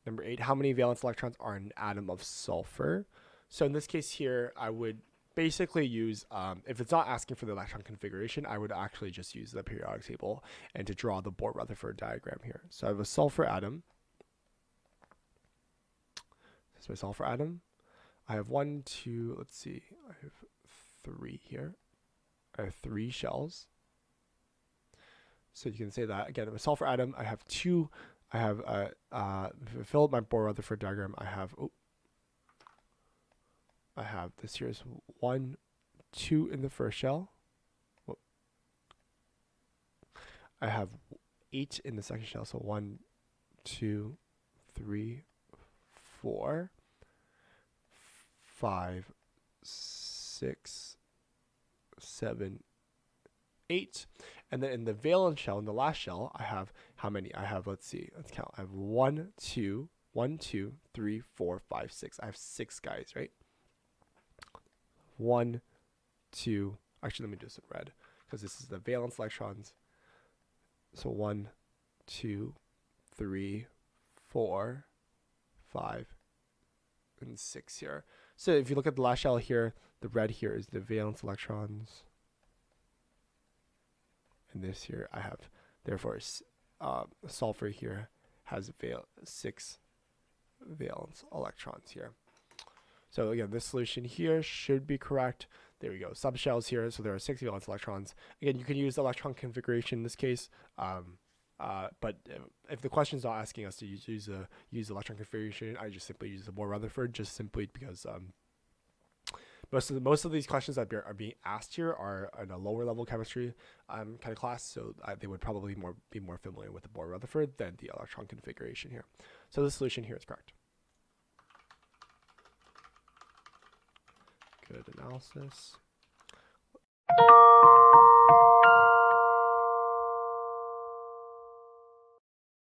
Number 8, how many valence electrons are in an atom of sulfur? So in this case here, I would basically use, if it's not asking for the electron configuration, I would actually just use the periodic table and to draw the Bohr-Rutherford diagram here. So I have a sulfur atom. This is my sulfur atom. I have 1, 2, let's see, I have 3 here. I have 3 shells. So you can say that again, a sulfur atom, I have 2, I have, if I fill out my Bohr-Rutherford diagram, I have this here is 1, 2 in the first shell. Whoop. I have 8 in the second shell, so 1, 2, 3, 4, 5, 6, 7, 8. And then in the valence shell, in the last shell, I have how many? I have, let's see, let's count. I have 1, 2, 3, 4, 5, 6. I have 6 guys, right? 1, 2, actually, let me do this in red because this is the valence electrons. So 1, 2, 3, 4, 5, and 6 here. So if you look at the last shell here, the red here is the valence electrons. And this here I have, therefore, sulfur here has 6 valence electrons here. So again, this solution here should be correct. There we go, subshells here, so there are 6 valence electrons. Again, you can use electron configuration in this case, but if the question is not asking us to use electron configuration, I just simply use the Bohr-Rutherford, just simply because most of these questions that are being asked here are in a lower level chemistry kind of class, so they would probably be more familiar with the Bohr-Rutherford than the electron configuration here. So the solution here is correct. Good analysis.